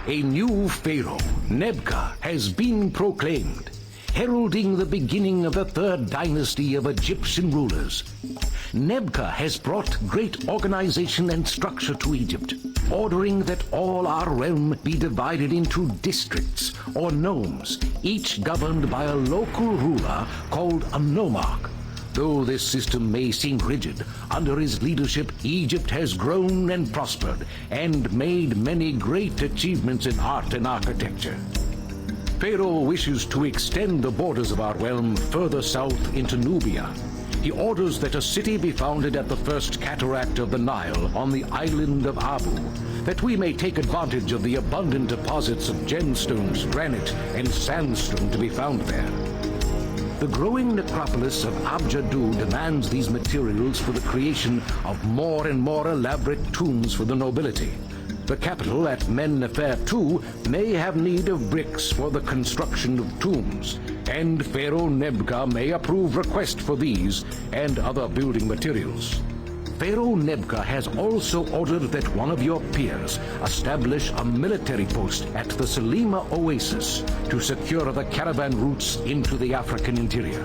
A new pharaoh, Nebka, has been proclaimed, heralding the beginning of the third dynasty of Egyptian rulers. Nebka has brought great organization and structure to Egypt, ordering that all our realm be divided into districts or nomes, each governed by a local ruler called a nomarch. Though this system may seem rigid, under his leadership Egypt has grown and prospered and made many great achievements in art and architecture. Pharaoh wishes to extend the borders of our realm further south into Nubia. He orders that a city be founded at the first cataract of the Nile on the island of Abu, that we may take advantage of the abundant deposits of gemstones, granite, and sandstone to be found there. The growing necropolis of Abjadu demands these materials for the creation of more and more elaborate tombs for the nobility. The capital at Men-Nefer too may have need of bricks for the construction of tombs, and Pharaoh Nebka may approve requests for these and other building materials. Pharaoh Nebka has also ordered that one of your peers establish a military post at the Selima Oasis to secure the caravan routes into the African interior.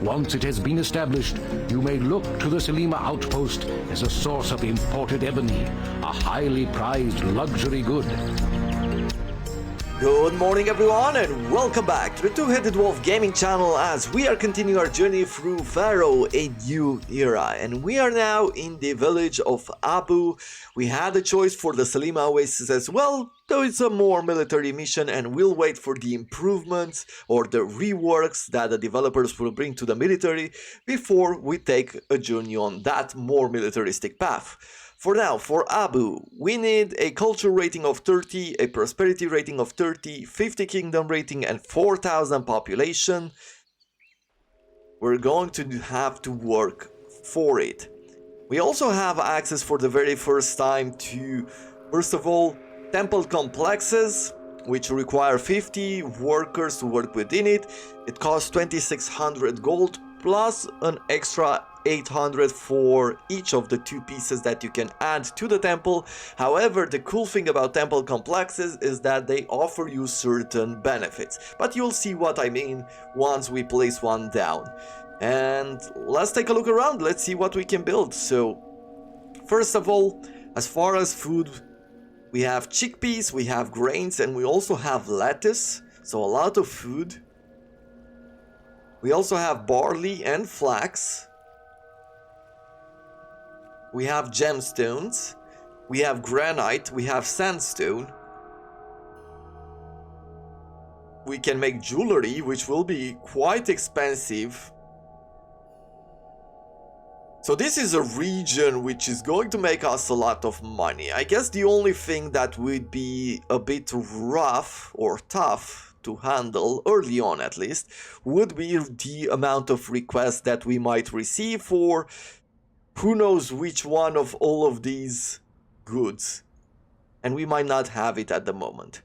Once it has been established, you may look to the Selima outpost as a source of imported ebony, a highly prized luxury good. Good morning everyone and welcome back to the Two-Headed Wolf Gaming channel as we are continuing our journey through Pharaoh, a new era, and we are now in the village of Abu. We had a choice for the Selima Oasis as well, though it's a more military mission, and we'll wait for the improvements or the reworks that the developers will bring to the military before we take a journey on that more militaristic path. For now, for Abu, we need a culture rating of 30, a prosperity rating of 30, 50 kingdom rating and 4,000 population. We're going to have to work for it. We also have access for the very first time to, first of all, temple complexes, which require 50 workers to work within it. It costs 2,600 gold plus an extra 800 for each of the two pieces that you can add to the temple. However, the cool thing about temple complexes is that they offer you certain benefits, but you'll see what I mean once we place one down. And let's take a look around, let's see what we can build. So first of all, as far as food, we have chickpeas, we have grains, and we also have lettuce, so a lot of food. We also have barley and flax. We have gemstones, we have granite, we have sandstone. We can make jewelry, which will be quite expensive. So this is a region which is going to make us a lot of money. I guess the only thing that would be a bit rough or tough to handle, early on at least, would be the amount of requests that we might receive for who knows which one of all of these goods, and we might not have it at the moment.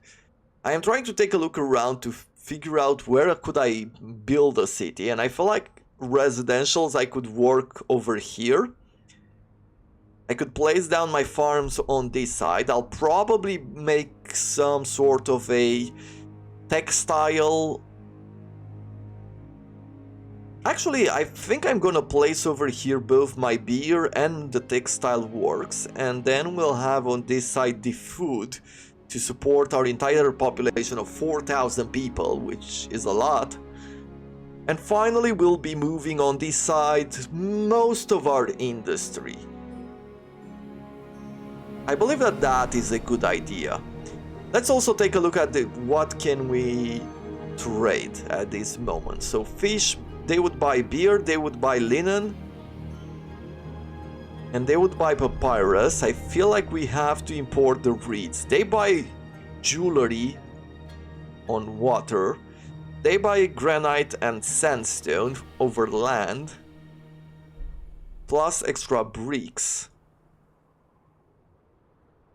I am trying to take a look around to figure out where could I build a city, and I feel like residentials I could work over here. I could place down my farms on this side. I'll probably make some sort of a textile. Actually, I think I'm gonna place over here both my beer and the textile works, and then we'll have on this side the food to support our entire population of 4,000 people, which is a lot. And finally, we'll be moving on this side most of our industry. I believe that that is a good idea. Let's also take a look at what can we trade at this moment. So fish, they would buy beer, they would buy linen, and they would buy papyrus. I feel like we have to import the reeds. They buy jewelry on water. They buy granite and sandstone over land, plus extra bricks.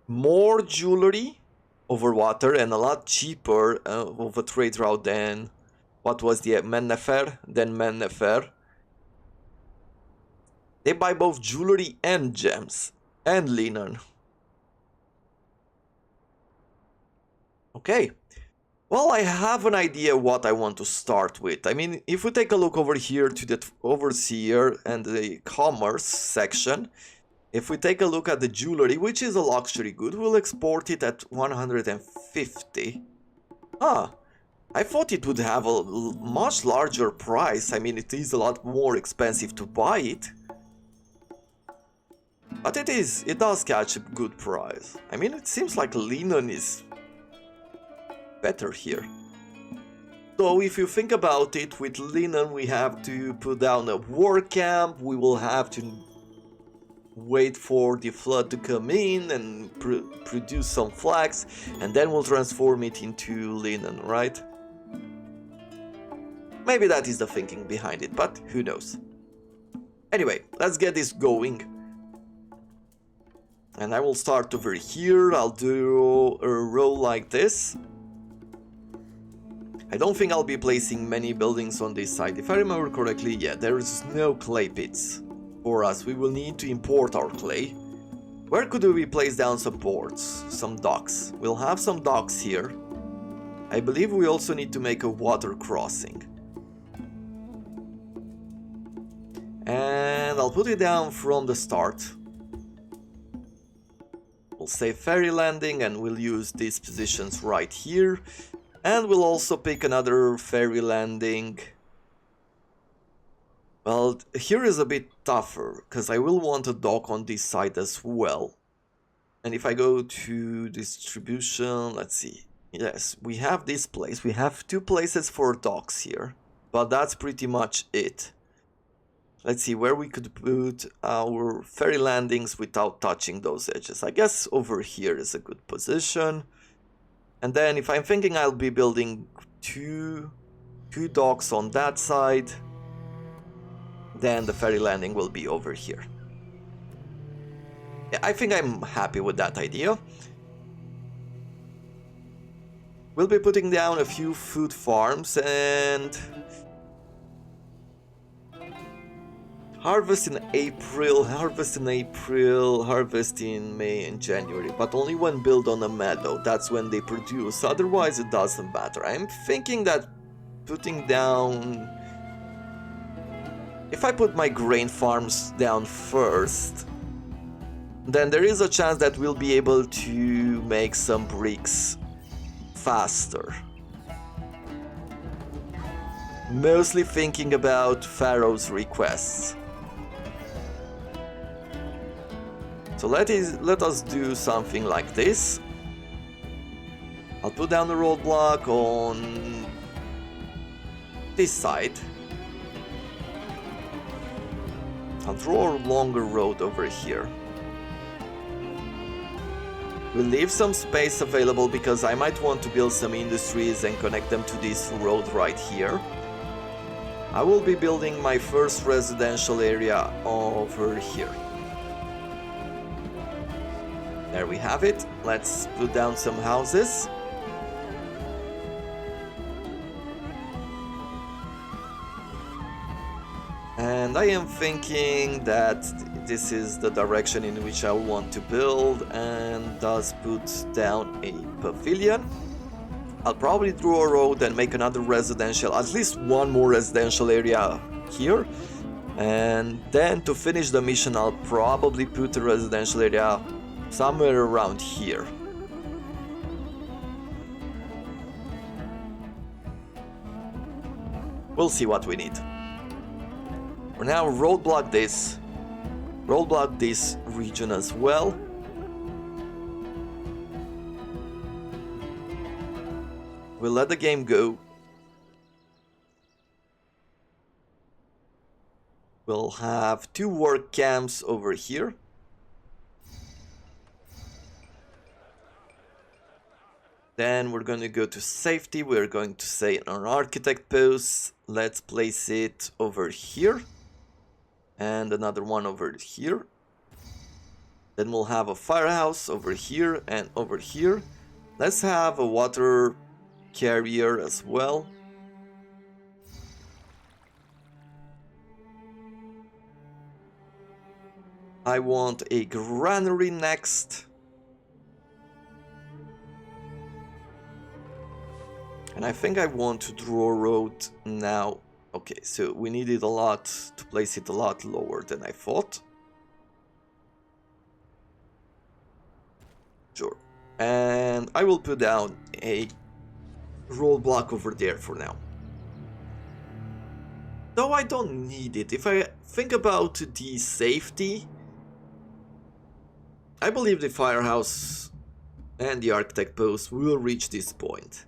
More jewelry over water and a lot cheaper of a trade route than what was the Men-Nefer. They buy both jewelry and gems and linen. Okay. Well, I have an idea what I want to start with. I mean, if we take a look over here to the overseer and the commerce section, if we take a look at the jewelry, which is a luxury good, we'll export it at 150. Ah, I thought it would have a much larger price. I mean, it is a lot more expensive to buy it. But it does catch a good price. I mean, it seems like linen is better here. So if you think about it, with linen we have to put down a war camp, we will have to wait for the flood to come in and produce some flax, and then we'll transform it into linen, right? Maybe that is the thinking behind it, but who knows. Anyway, let's get this going. And I will start over here. I'll do a row like this. I don't think I'll be placing many buildings on this side. If I remember correctly, yeah, there is no clay pits for us. We will need to import our clay. Where could we place down some ports, some docks? We'll have some docks here. I believe we also need to make a water crossing. And I'll put it down from the start. We'll say ferry landing and we'll use these positions right here. And we'll also pick another ferry landing. Well, here is a bit tougher, because I will want a dock on this side as well. And if I go to distribution, let's see. Yes, we have this place. We have two places for docks here. But that's pretty much it. Let's see where we could put our ferry landings without touching those edges. I guess over here is a good position. And then if I'm thinking I'll be building two docks on that side, then the ferry landing will be over here. Yeah, I think I'm happy with that idea. We'll be putting down a few food farms and harvest in April, harvest in May and January, but only when built on a meadow. That's when they produce, otherwise it doesn't matter. I'm thinking that putting down... If I put my grain farms down first, then there is a chance that we'll be able to make some bricks faster. Mostly thinking about Pharaoh's requests. So let us do something like this. I'll put down a roadblock on this side. I'll draw a longer road over here. We'll leave some space available because I might want to build some industries and connect them to this road right here. I will be building my first residential area over here. There we have it. Let's put down some houses. And I am thinking that this is the direction in which I want to build, and thus put down a pavilion. I'll probably draw a road and make another residential, at least one more residential area here. And then to finish the mission, I'll probably put a residential area somewhere around here. We'll see what we need. For now, roadblock this region as well. We'll let the game go. We'll have two work camps over here. Then we're going to go to safety. We're going to say an architect post. Let's place it over here. And another one over here. Then we'll have a firehouse over here and over here. Let's have a water carrier as well. I want a granary next. And I think I want to draw a road now. Okay, so we needed a lot to place it a lot lower than I thought. Sure. And I will put down a roadblock over there for now. Though I don't need it. If I think about the safety, I believe the firehouse and the architect post will reach this point.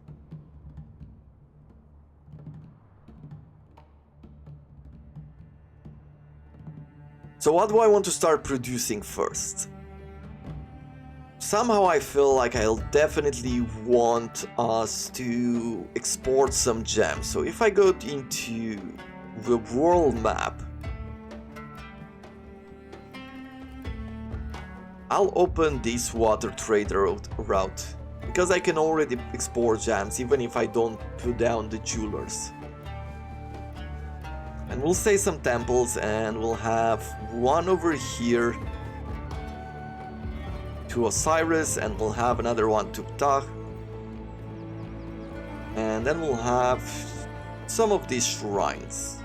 So what do I want to start producing first? Somehow I feel like I'll definitely want us to export some gems. So if I go into the world map, I'll open this water trade route because I can already export gems even if I don't put down the jewelers. And we'll say some temples, and we'll have one over here to Osiris, and we'll have another one to Ptah. And then we'll have some of these shrines.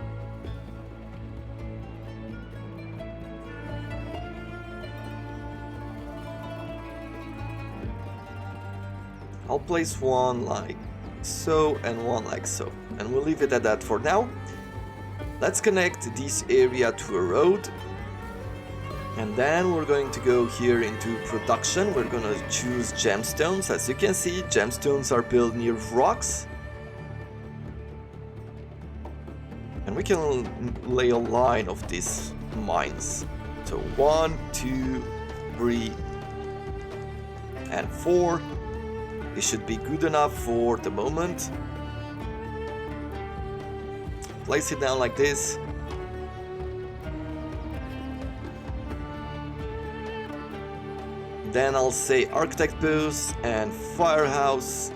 I'll place one like so and one like so, and we'll leave it at that for now. Let's connect this area to a road, and then we're going to go here into production. We're going to choose gemstones. As you can see, gemstones are built near rocks, and we can lay a line of these mines. So 1, 2, 3, and 4. This should be good enough for the moment. Place it down like this. Then I'll say architect post and firehouse.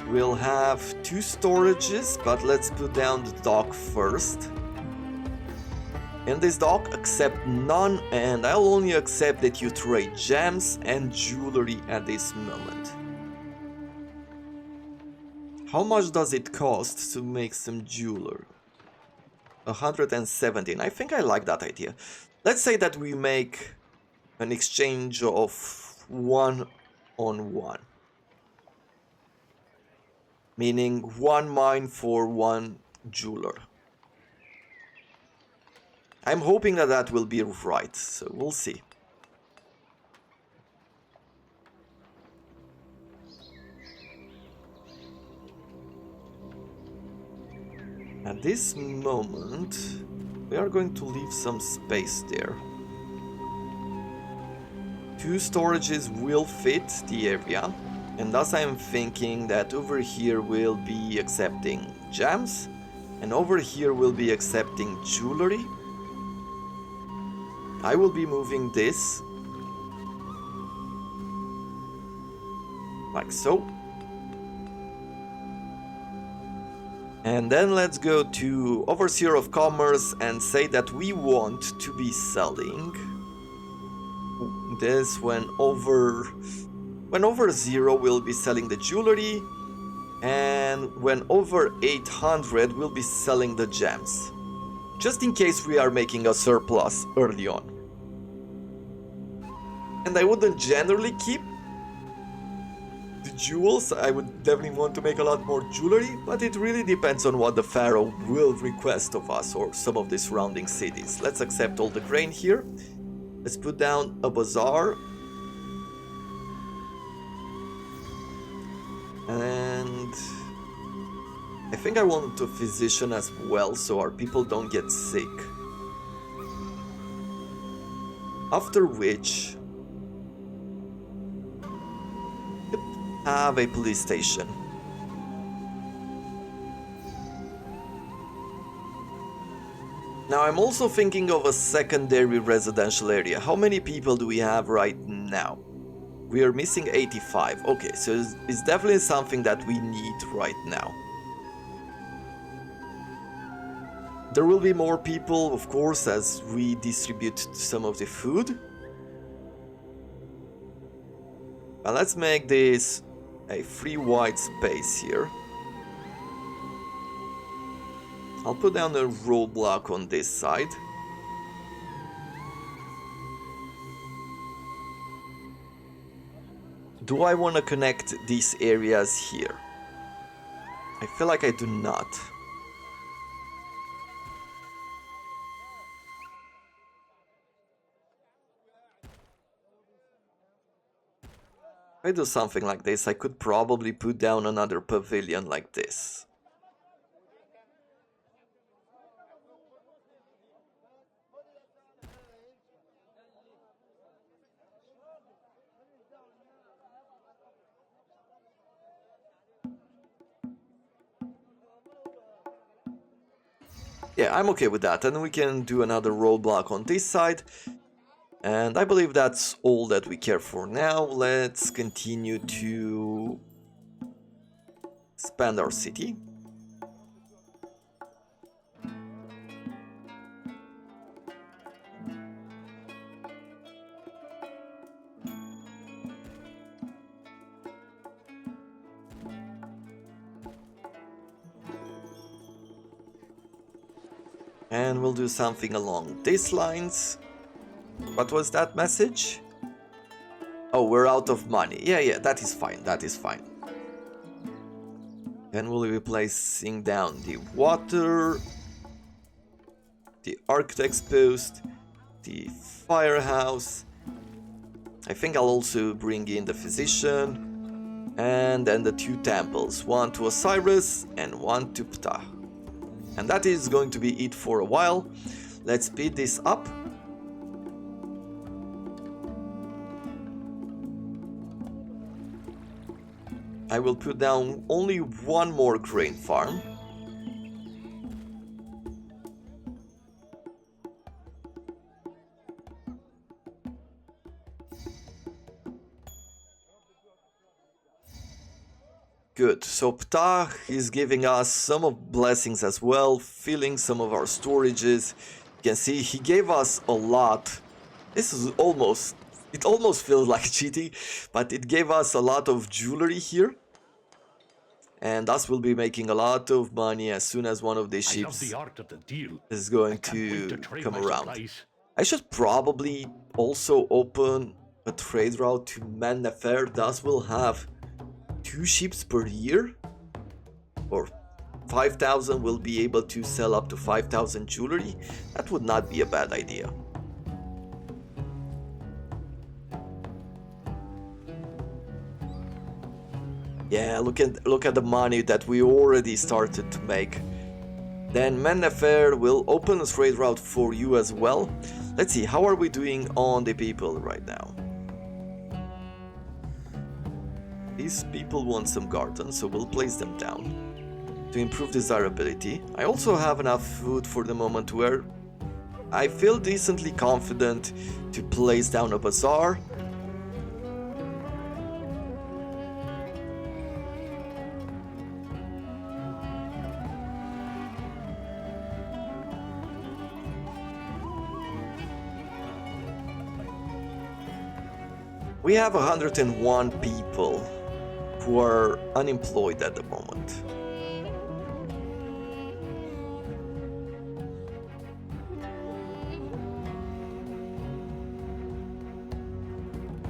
We'll have 2 storages, but let's put down the dock first. In this dock, accept none, and I'll only accept that you trade gems and jewelry at this moment. How much does it cost to make some jewelry? 117. I think I like that idea. Let's say that we make an exchange of 1-on-1. Meaning 1 mine for 1 jeweler. I'm hoping that that will be right, so we'll see. At this moment, we are going to leave some space there. 2 storages will fit the area, and thus I am thinking that over here we'll be accepting gems, and over here we'll be accepting jewelry. I will be moving this like so. And then let's go to Overseer of Commerce and say that we want to be selling this when over 0 we'll be selling the jewelry, and when over 800 we'll be selling the gems. Just in case we are making a surplus early on. And I wouldn't generally keep the jewels. I would definitely want to make a lot more jewelry, but it really depends on what the Pharaoh will request of us or some of the surrounding cities. Let's accept all the grain here. Let's put down a bazaar. And I think I want a physician as well, so our people don't get sick. After which, have a police station. Now I'm also thinking of a secondary residential area. How many people do we have right now? We are missing 85. Okay, so it's definitely something that we need right now. There will be more people, of course, as we distribute some of the food. But let's make this a free white space here. I'll put down a roadblock on this side. Do I want to connect these areas here? I feel like I do not. If I do something like this, I could probably put down another pavilion like this. Yeah, I'm okay with that, and we can do another roadblock on this side. And I believe that's all that we care for now. Let's continue to expand our city. And we'll do something along these lines. What was that message? Oh, we're out of money. Yeah, that is fine, that is fine. Then we'll be placing down the water, the architect's post, the firehouse. I think I'll also bring in the physician, and then the two temples, one to Osiris and one to Ptah. And that is going to be it for a while. Let's speed this up. I will put down only one more grain farm. Good, so Ptah is giving us some of blessings as well, filling some of our storages. You can see he gave us a lot. This is almost, it almost feels like cheating, but it gave us a lot of jewelry here. And thus we'll be making a lot of money as soon as one of these ships is going to come around. I should probably also open a trade route to Mennefer, thus we'll have 2 ships per year, or 5,000 will be able to sell up to 5,000 jewelry. That would not be a bad idea. Yeah, look at the money that we already started to make. Then Mennefer will open a trade route for you as well. Let's see, how are we doing on the people right now? These people want some gardens, so we'll place them down to improve desirability. I also have enough food for the moment where I feel decently confident to place down a bazaar. We have 101 people who are unemployed at the moment.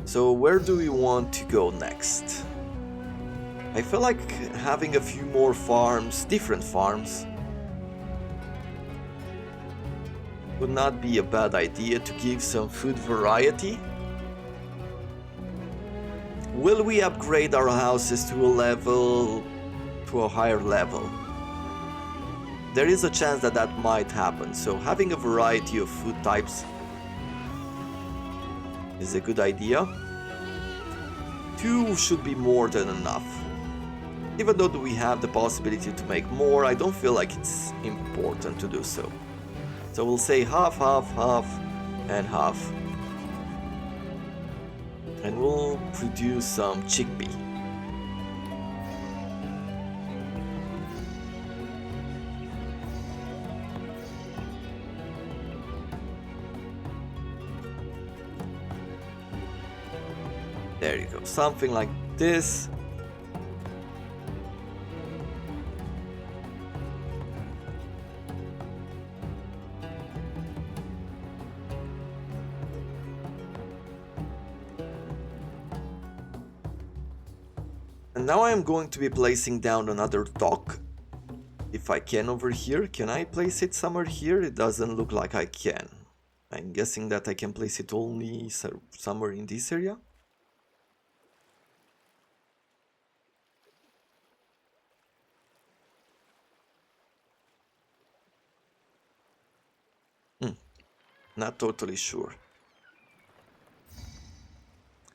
So where do we want to go next? I feel like having a few more farms, different farms, would not be a bad idea to give some food variety. Will we upgrade our houses to a higher level? There is a chance that that might happen, so having a variety of food types is a good idea. 2 should be more than enough. Even though we have the possibility to make more, I don't feel like it's important to do so. So we'll say half, half, half, and half. And we'll produce some chickpea. There you go, something like this. And now I am going to be placing down another dock. If I can over here. Can I place it somewhere here? It doesn't look like I can. I'm guessing that I can place it only somewhere in this area. Not totally sure.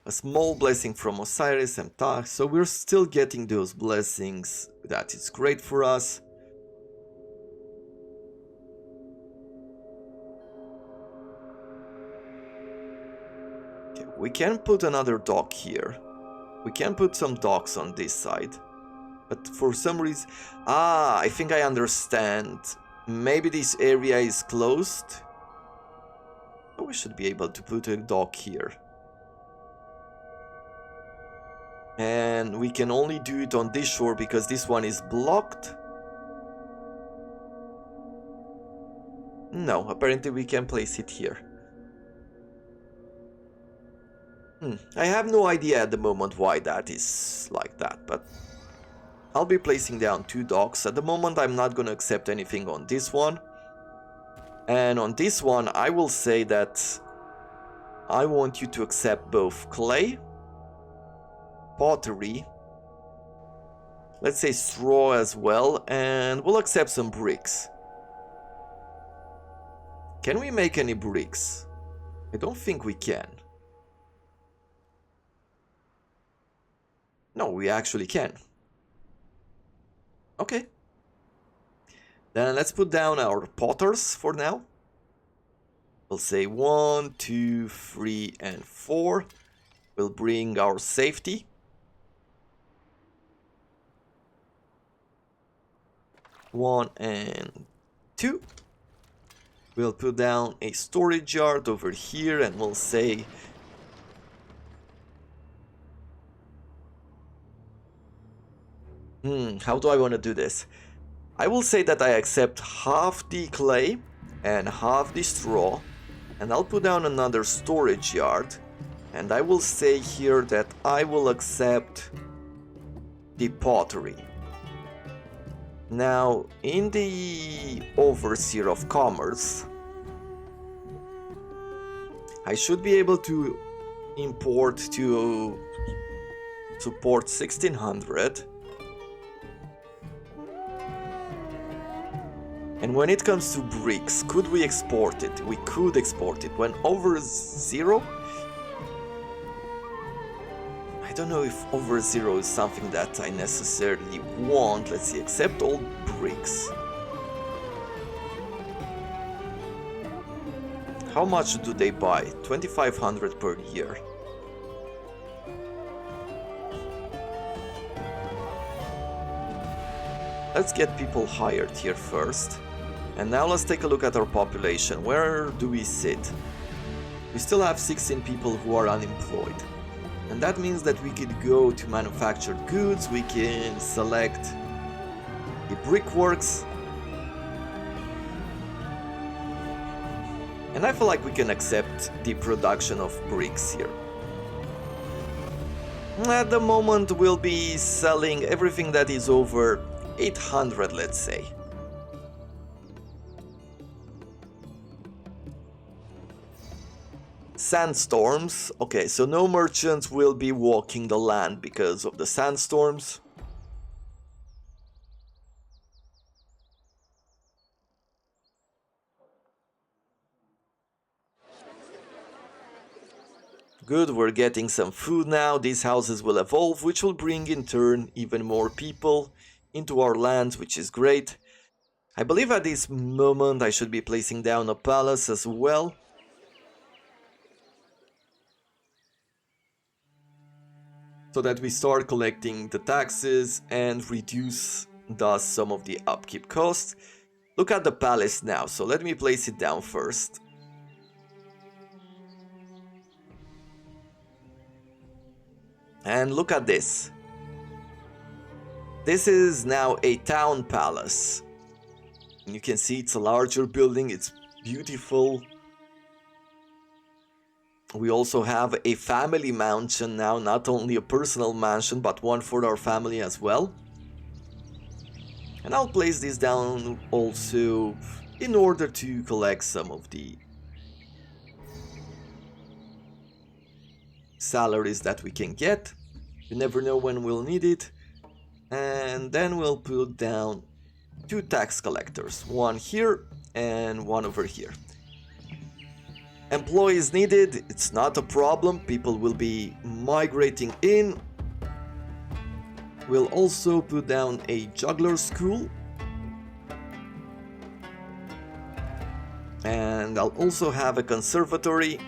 A small blessing from Osiris and Ptah, so we're still getting those blessings. That is great for us. Okay, we can put another dock here. We can put some docks on this side. But for some reason... Ah, I think I understand. Maybe this area is closed. So we should be able to put a dock here. And we can only do it on this shore because this one is blocked. No, apparently we can place it here. I have no idea at the moment why that is like that, but I'll be placing down 2 docks. At the moment I'm not gonna accept anything on this one. And on this one I will say that I want you to accept both clay, pottery, let's say straw as well, and we'll accept some bricks. Can we make any bricks? I don't think we can. No, we actually can. Okay. Then let's put down our potters for now. We'll say 1, 2, 3, and 4. We'll bring our safety. 1 and 2. We'll put down a storage yard over here and we'll say how do I want to do this? I will say that I accept half the clay and half the straw, and I'll put down another storage yard, and I will say here that I will accept the pottery. Now, in the Overseer of Commerce, I should be able to import to support 1600. And when it comes to bricks, could we export it? We could export it. When over 0? I don't know if over 0 is something that I necessarily want. Let's see, accept all bricks. How much do they buy? 2500 per year. Let's get people hired here first. And now let's take a look at our population. Where do we sit? We still have 16 people who are unemployed. And that means that we could go to manufactured goods, we can select the brickworks. And I feel like we can accept the production of bricks here. At the moment we'll be selling everything that is over 800, let's say. Sandstorms. Okay, so no merchants will be walking the land because of the sandstorms. Good, we're getting some food now. These houses will evolve, which will bring in turn even more people into our lands, which is great. I believe at this moment I should be placing down a palace as well. So that we start collecting the taxes and reduce thus some of the upkeep costs. Look at the palace now, so let me place it down first. And look at this. This is now a town palace. And you can see it's a larger building, it's beautiful. We also have a family mansion now, not only a personal mansion, but one for our family as well. And I'll place this down also in order to collect some of the salaries that we can get. You never know when we'll need it. And then we'll put down 2 tax collectors, one here and one over here. Employees needed, it's not a problem, people will be migrating in. We'll also put down a juggler school. And I'll also have a conservatory.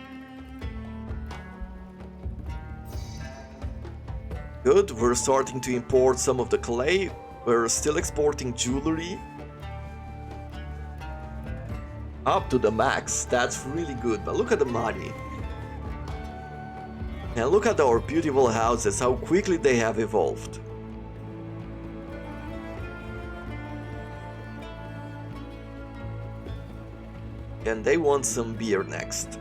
Good, we're starting to import some of the clay. We're still exporting jewelry. Up to the max, that's really good, but look at the money. And look at our beautiful houses, how quickly they have evolved. And they want some beer next.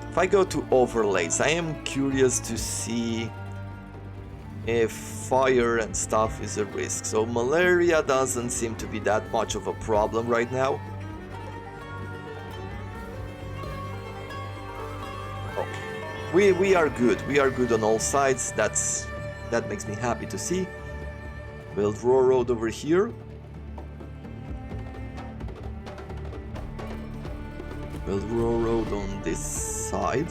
If I go to overlays, I am curious to see if fire and stuff is a risk. So malaria doesn't seem to be that much of a problem right now. Oh, we are good. We are good on all sides. That makes me happy to see. Build railroad over here. Build railroad on this side.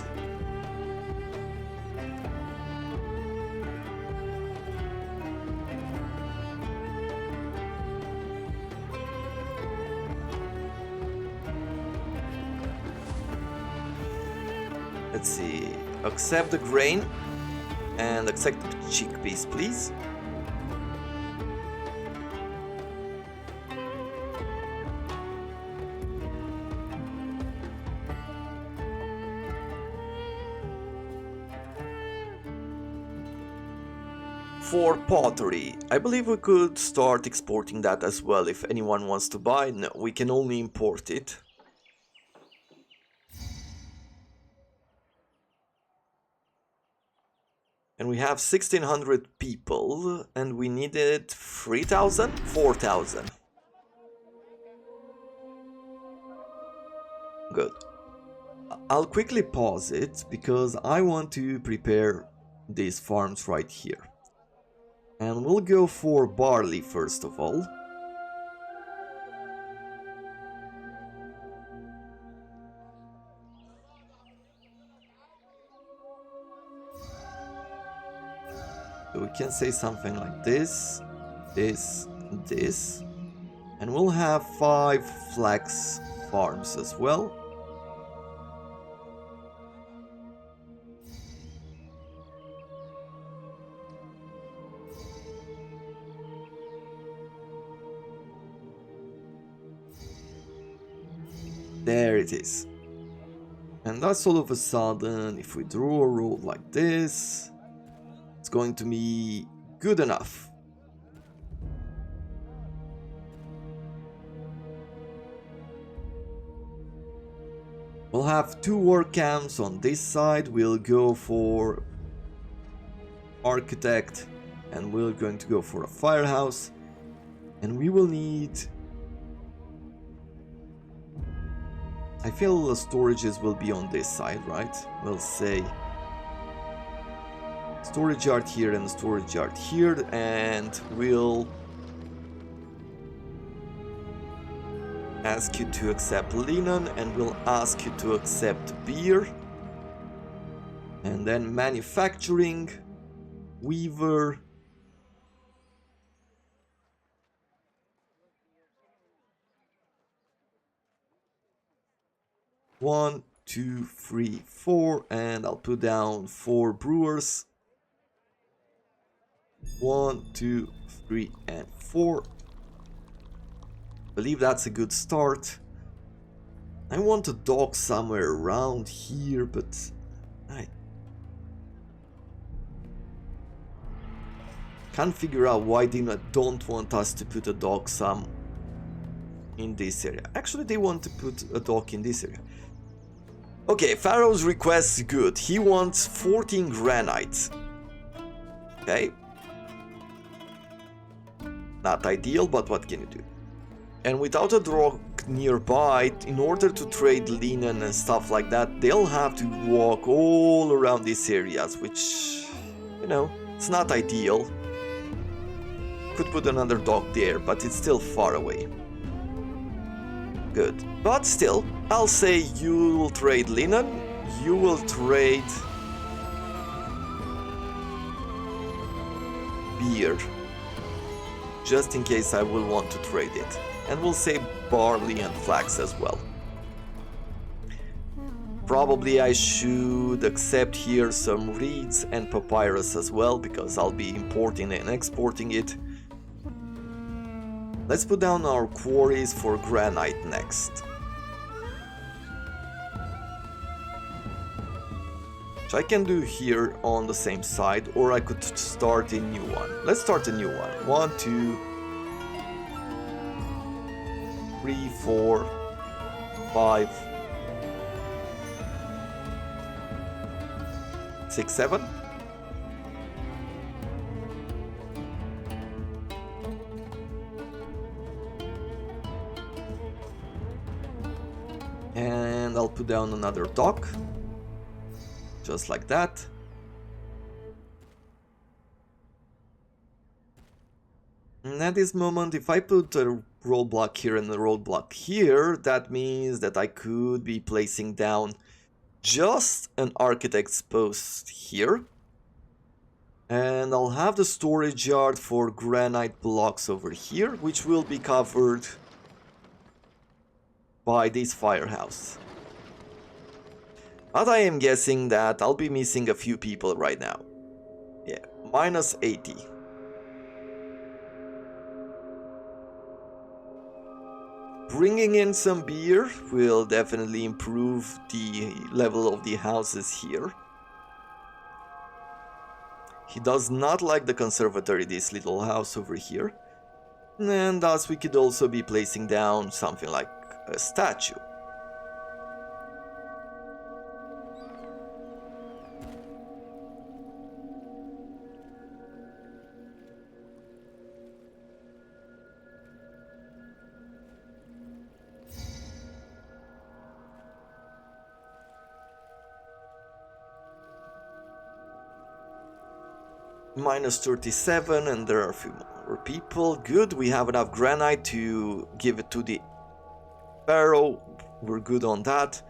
Let's see. Accept the grain and accept the chickpeas, please. For pottery, I believe we could start exporting that as well if anyone wants to buy. No, we can only import it. And we have 1600 people and we needed 3000? 4000. Good. I'll quickly pause it because I want to prepare these farms right here. And we'll go for barley first of all. So we can say something like this, this, this. And we'll have 5 flax farms as well. There it is. And that's all of a sudden, if we draw a road like this, it's going to be good enough. We'll have 2 work camps on this side. We'll go for architect and we're going to go for a firehouse. And we will need... I feel the storages will be on this side, right? We'll say storage yard here and storage yard here, and we'll ask you to accept linen and we'll ask you to accept beer. And then manufacturing, weaver, one, two, three, four, and I'll put down 4 brewers. 1, 2, 3, and 4. I believe that's a good start. I want a dock somewhere around here, but I can't figure out why they don't want us to put a dock some in this area. Actually, they want to put a dock in this area. Okay, Pharaoh's request is good. He wants 14 granites. Okay. Not ideal, but what can you do? And without a rock nearby, in order to trade linen and stuff like that, they'll have to walk all around these areas, which, you know, it's not ideal. Could put another dock there, but it's still far away. Good. But still, I'll say you will trade linen, you will trade beer, just in case I will want to trade it. And we'll say barley and flax as well. Probably I should accept here some reeds and papyrus as well, because I'll be importing and exporting it. Let's put down our quarries for granite next. Which I can do here on the same side, or I could start a new one. Let's start a new one. 1, 2, 3, 4, 5, 6, 7. And I'll put down another dock, just like that. And at this moment, if I put a roadblock here and a roadblock here, that means that I could be placing down just an architect's post here. And I'll have the storage yard for granite blocks over here, which will be covered by this firehouse. But I am guessing that I'll be missing a few people right now. Yeah, minus 80. Bringing in some beer will definitely improve the level of the houses here. He does not like the conservatory, this little house over here. And thus we could also be placing down something like a statue. Minus 37, and there are a few more people. Good, we have enough granite to give it to the Pharaoh. We're good on that.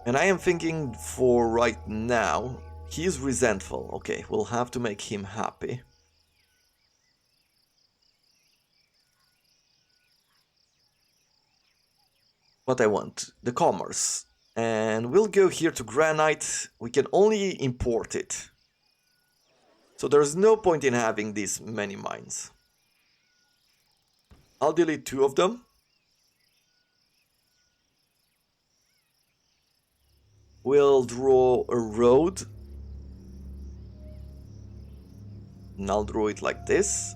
And I am thinking for right now, he's resentful. Okay, we'll have to make him happy. What I want, the commerce. And we'll go here to granite. We can only import it. So there's no point in having these many mines. I'll delete 2 of them. We'll draw a road. And I'll draw it like this.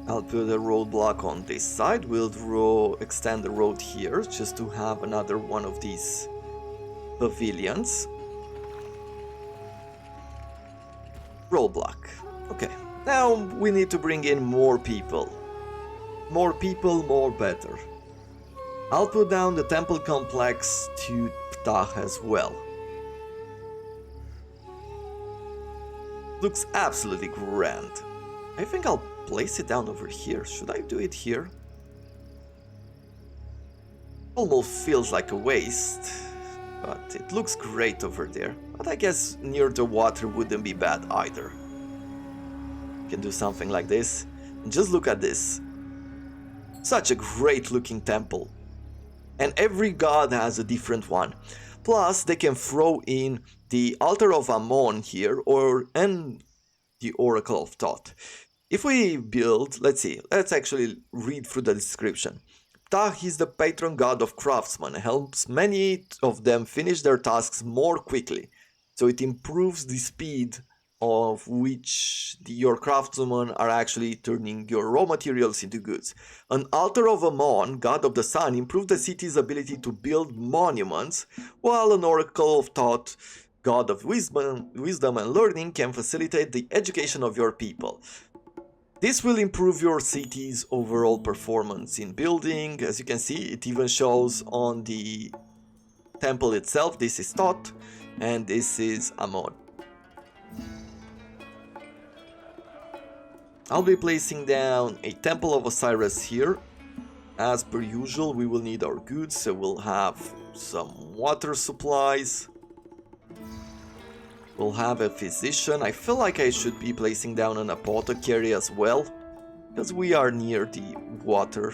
I'll put a roadblock on this side. We'll extend the road here just to have another one of these pavilions. Roadblock. Okay. Now we need to bring in more people. More people, more better. I'll put down the temple complex to Ptah as well. Looks absolutely grand. I think I'll place it down over here. Should I do it here? Almost feels like a waste, but it looks great over there. But I guess near the water wouldn't be bad either. Can do something like this. And just look at this. Such a great looking temple. And every god has a different one. Plus they can throw in the altar of Ammon here and the Oracle of Thoth. If we build, let's see, let's actually read through the description. Ptah is the patron god of craftsmen and helps many of them finish their tasks more quickly. So it improves the speed of which your craftsmen are actually turning your raw materials into goods. An altar of Amon, god of the sun, improved the city's ability to build monuments, while an oracle of Thoth, god of wisdom and learning, can facilitate the education of your people. This will improve your city's overall performance in building. As you can see, it even shows on the temple itself. This is Thoth, and this is Amon. I'll be placing down a Temple of Osiris here. As per usual, we will need our goods, so we'll have some water supplies. We'll have a physician. I feel like I should be placing down an apothecary as well, because we are near the water.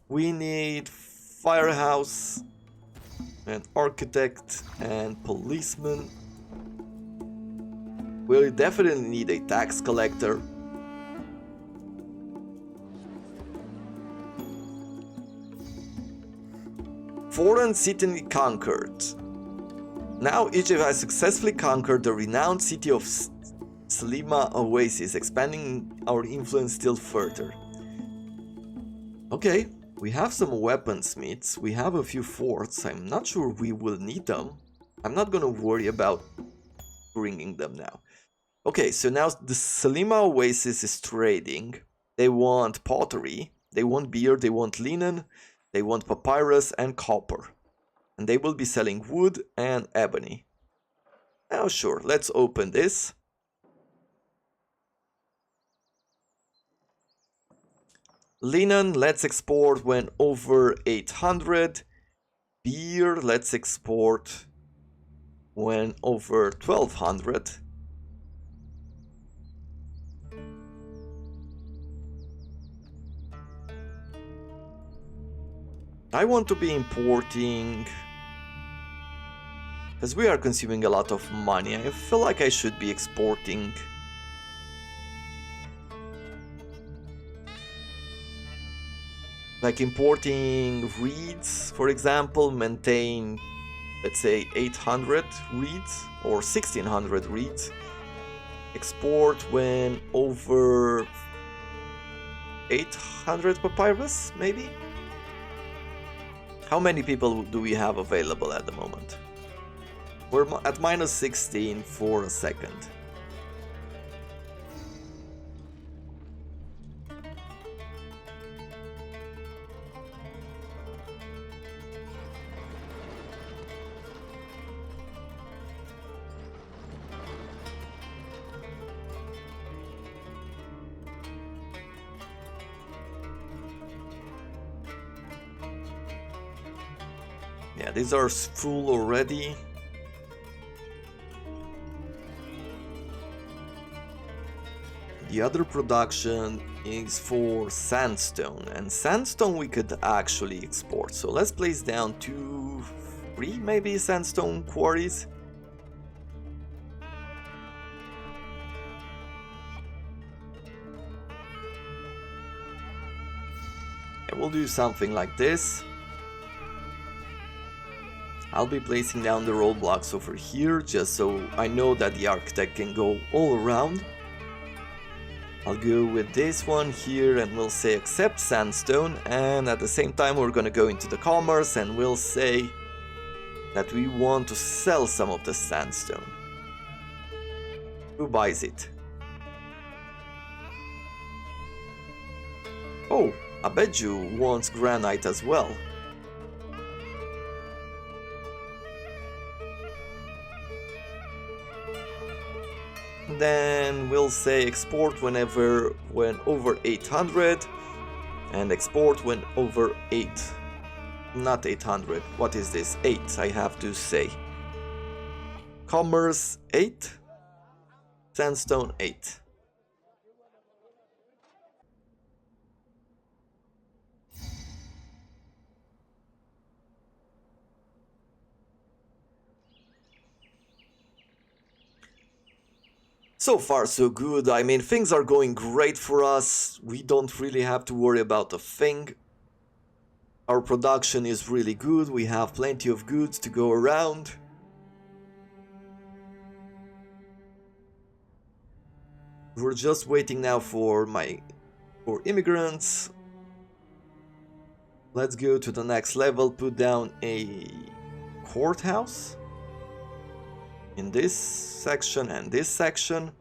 We need firehouse, an architect, and policeman. We'll definitely need a tax collector. Foreign city conquered. Now Egypt has successfully conquered the renowned city of Selima Oasis, expanding our influence still further. Okay, we have some weaponsmiths, we have a few forts. I'm not sure we will need them. I'm not gonna worry about bringing them now. Okay, so now the Selima Oasis is trading. They want pottery, they want beer, they want linen, they want papyrus and copper. And they will be selling wood and ebony. Now sure, let's open this. Linen, let's export when over 800. Beer, let's export when over 1200. I want to be importing, because we are consuming a lot of money. I feel like I should be exporting. Like importing reeds, for example, maintain, let's say, 800 reeds or 1600 reeds. Export when over 800 papyrus, maybe? How many people do we have available at the moment? We're at minus 16 for a second. Yeah, these are full already. The other production is for sandstone, and sandstone we could actually export. So let's place down 3 maybe sandstone quarries. And we'll do something like this. I'll be placing down the roadblocks over here just so I know that the architect can go all around. I'll go with this one here and we'll say accept sandstone, and at the same time we're gonna go into the commerce and we'll say that we want to sell some of the sandstone. Who buys it? Oh, Abeju wants granite as well. Then we'll say export when over 800 and export when over 8. Not 800. What is this? 8, I have to say. Commerce 8. Sandstone 8. So far so good. I mean, things are going great for us. We don't really have to worry about a thing. Our production is really good. We have plenty of goods to go around. We're just waiting now for immigrants. Let's go to the next level, put down a courthouse in this section and this section.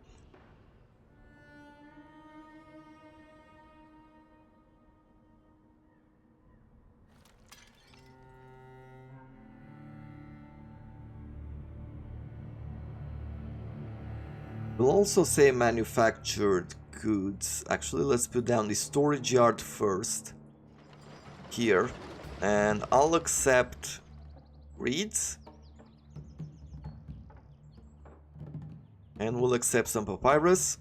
We'll also say manufactured goods. Actually, let's put down the storage yard first. Here. And I'll accept reeds. And we'll accept some papyrus.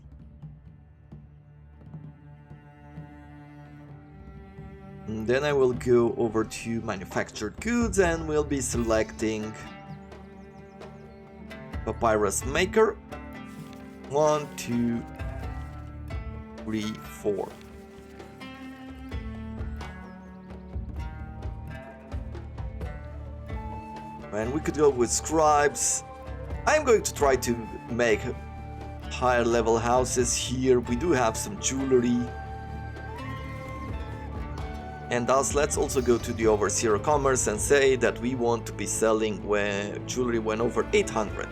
And then I will go over to manufactured goods and we'll be selecting papyrus maker. 1, 2, 3, 4. And we could go with scribes. I'm going to try to make higher level houses here. We do have some jewelry. And thus, let's also go to the overseer of commerce and say that we want to be selling jewelry when over 800.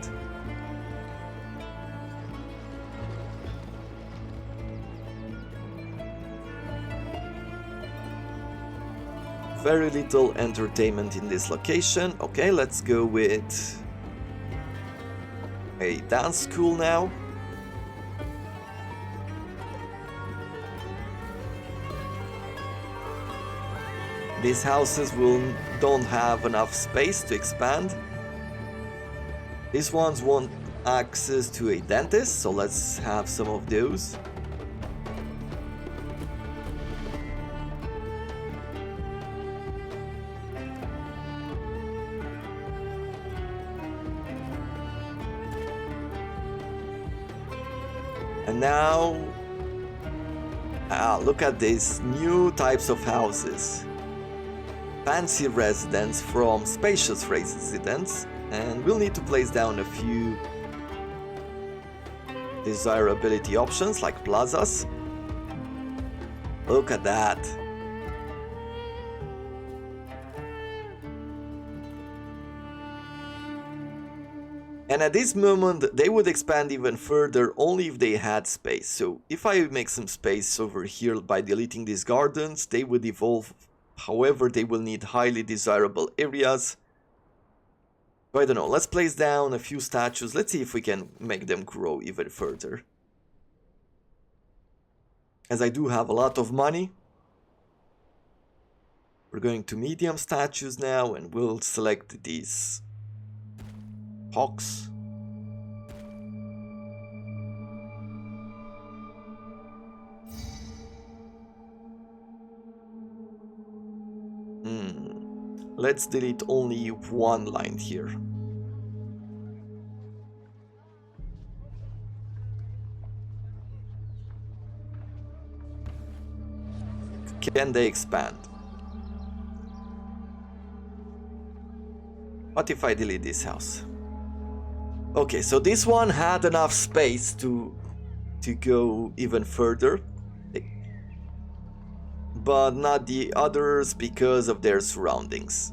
Very little entertainment in this location. Okay, let's go with a dance school now. These houses don't have enough space to expand. These ones want access to a dentist, so let's have some of those. And now, look at these new types of houses. Fancy residence from spacious residence, and we'll need to place down a few desirability options like plazas. Look at that. And at this moment, they would expand even further only if they had space. So if I make some space over here by deleting these gardens, they would evolve. However, they will need highly desirable areas. So I don't know, let's place down a few statues. Let's see if we can make them grow even further. As I do have a lot of money. We're going to medium statues now and we'll select these hawks. Let's delete only one line here. Can they expand? What if I delete this house? Okay, so this one had enough space to go even further, but not the others because of their surroundings.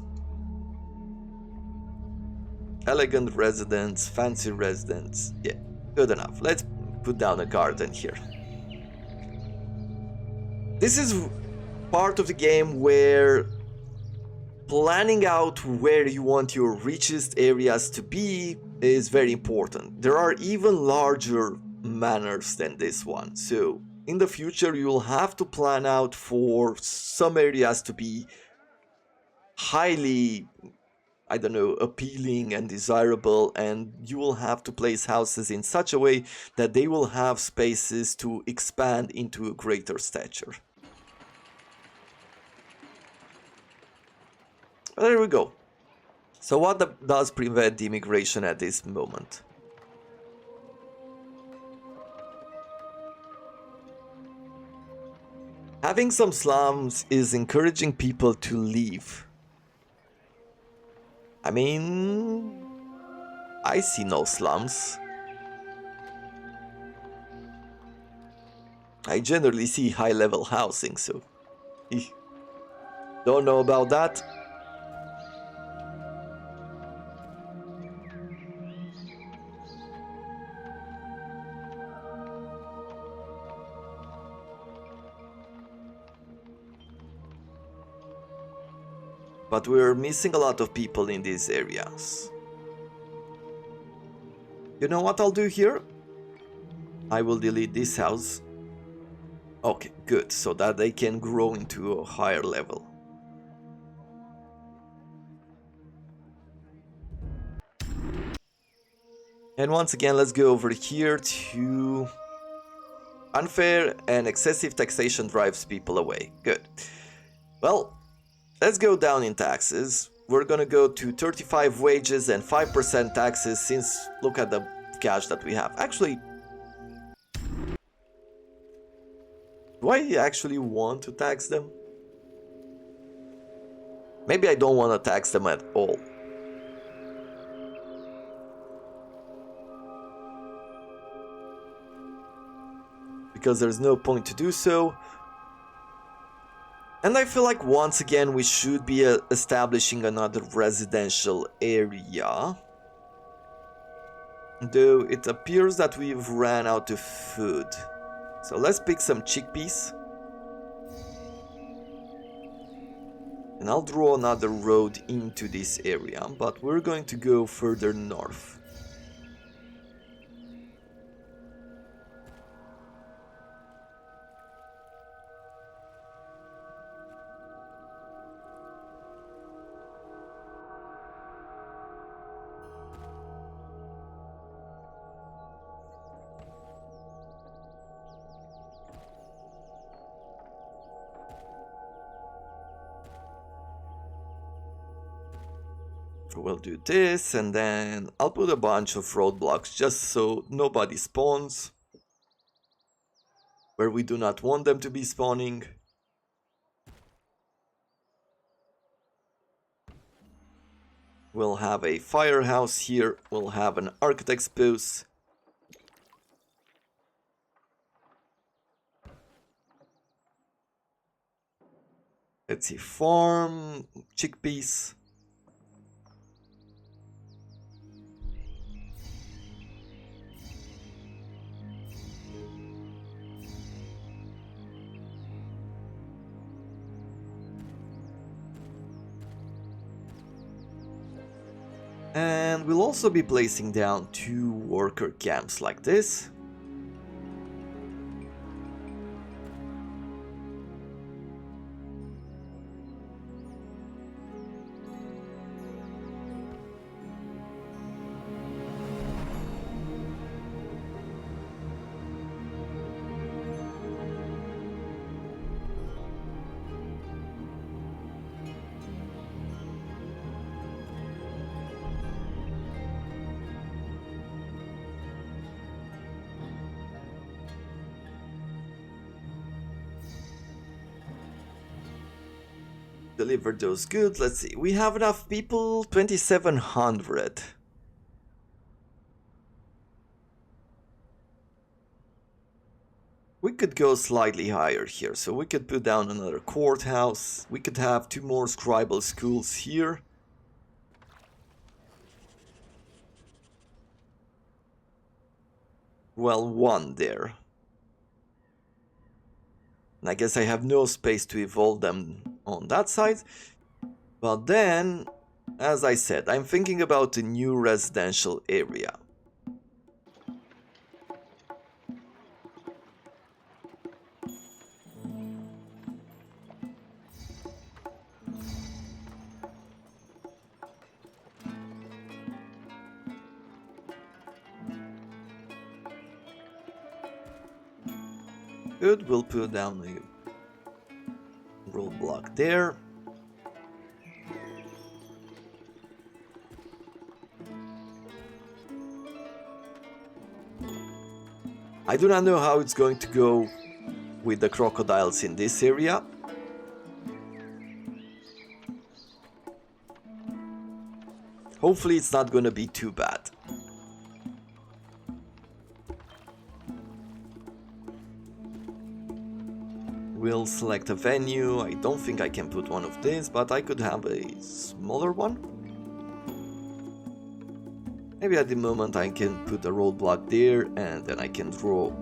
Elegant residence, fancy residence, yeah, good enough. Let's put down a garden here. This is part of the game where planning out where you want your richest areas to be is very important. There are even larger manors than this one, so in the future you will have to plan out for some areas to be highly, I don't know, appealing and desirable, and you will have to place houses in such a way that they will have spaces to expand into a greater stature. There we go. So what does prevent the immigration at this moment? Having some slums is encouraging people to leave. I mean, I see no slums. I generally see high-level housing, so don't know about that. But we're missing a lot of people in these areas. You know what I'll do here? I will delete this house. Okay, good, so that they can grow into a higher level. And once again, let's go over here to unfair and excessive taxation drives people away. Good. Well, let's go down in taxes. We're gonna go to 35 wages and 5% taxes, since look at the cash that we have. Actually, do I actually want to tax them? Maybe I don't want to tax them at all. Because there's no point to do so. And I feel like once again we should be establishing another residential area. Though it appears that we've ran out of food. So let's pick some chickpeas. And I'll draw another road into this area, but we're going to go further north. We'll do this, and then I'll put a bunch of roadblocks just so nobody spawns where we do not want them to be spawning. We'll have a firehouse here, we'll have an architect's booth. Let's see, farm, chickpeas. And we'll also be placing down 2 worker camps like this. Deliver those goods. Let's see. We have enough people. 2,700. We could go slightly higher here. So we could put down another courthouse. We could have 2 more scribal schools here. Well, 1 there. And I guess I have no space to evolve them on that side. But then, as I said, I'm thinking about a new residential area. Good, we'll put down a roadblock there. I do not know how it's going to go with the crocodiles in this area. Hopefully it's not gonna be too bad. We'll select a venue. I don't think I can put one of these, but I could have a smaller one. Maybe at the moment I can put a roadblock there, and then I can draw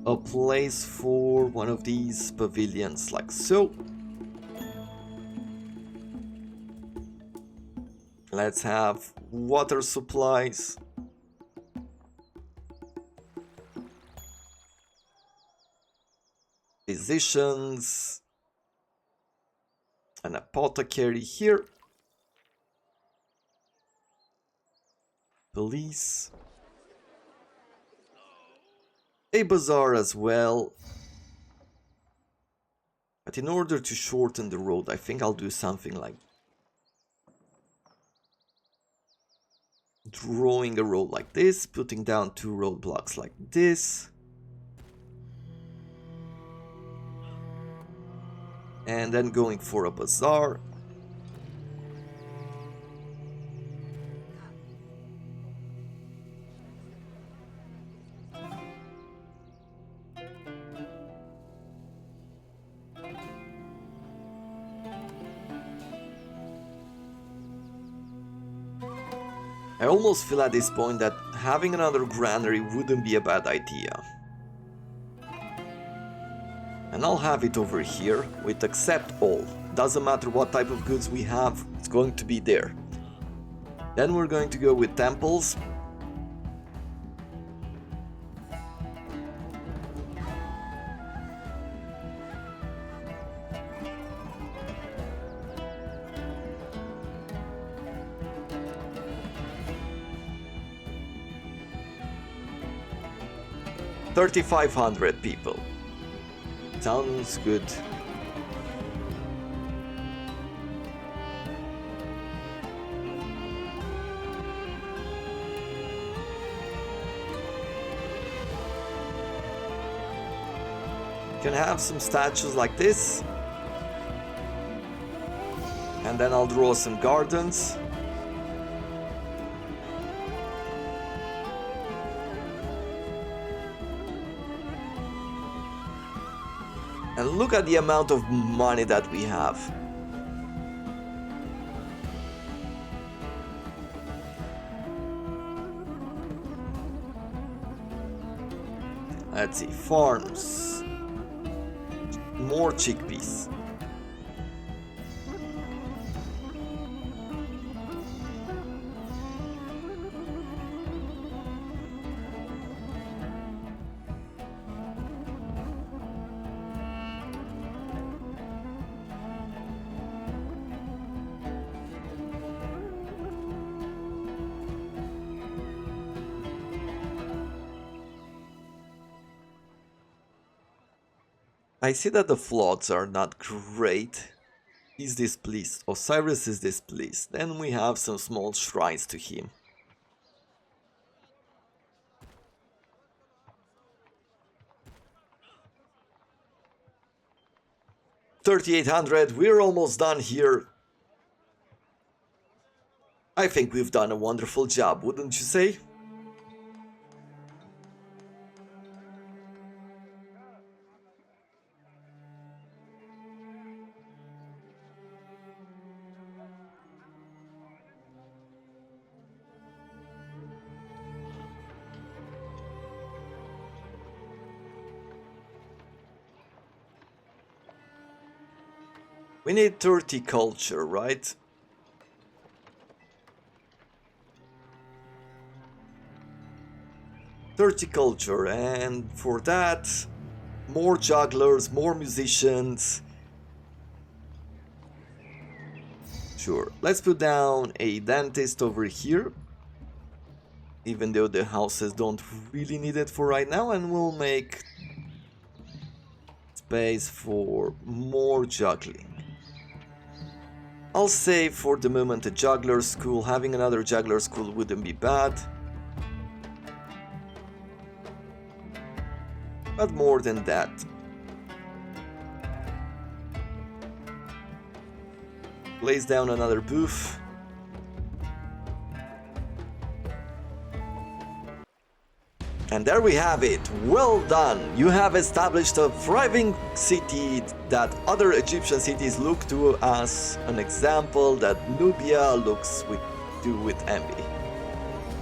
a place for one of these pavilions like so. Let's have water supplies. Physicians. An apothecary here. Police. A bazaar as well. But in order to shorten the road, I think I'll do something like drawing a road like this, putting down 2 roadblocks like this. And then going for a bazaar. I almost feel at this point that having another granary wouldn't be a bad idea. And I'll have it over here with accept all. Doesn't matter what type of goods we have, it's going to be there. Then we're going to go with temples. $3,500 people. Sounds good. Can have some statues like this. And then I'll draw some gardens. And look at the amount of money that we have. Let's see, farms. More chickpeas. I see that the floods are not great. He's displeased. Osiris is displeased. Then we have some small shrines to him. $3,800. We're almost done here. I think we've done a wonderful job, wouldn't you say? We need 30 culture, right? Culture, and for that, more jugglers, more musicians. Sure, let's put down a dentist over here, even though the houses don't really need it for right now, and we'll make space for more juggling. I'll say for the moment a juggler school. Having another juggler school wouldn't be bad. but more than that. Place down another booth. And there we have it. Well done! You have established a thriving city that other Egyptian cities look to as an example that Nubia looks to with envy.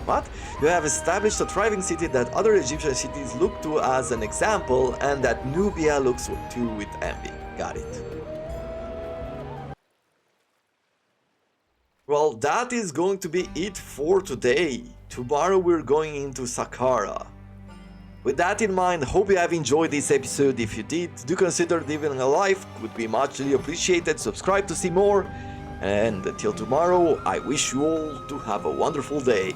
What? You have established a thriving city that other Egyptian cities look to as an example and that Nubia looks to with envy. Got it. Well, that is going to be it for today. Tomorrow we're going into Saqqara. With that in mind, hope you have enjoyed this episode. If you did, do consider leaving a like, would be muchly appreciated. Subscribe to see more. And until tomorrow, I wish you all to have a wonderful day.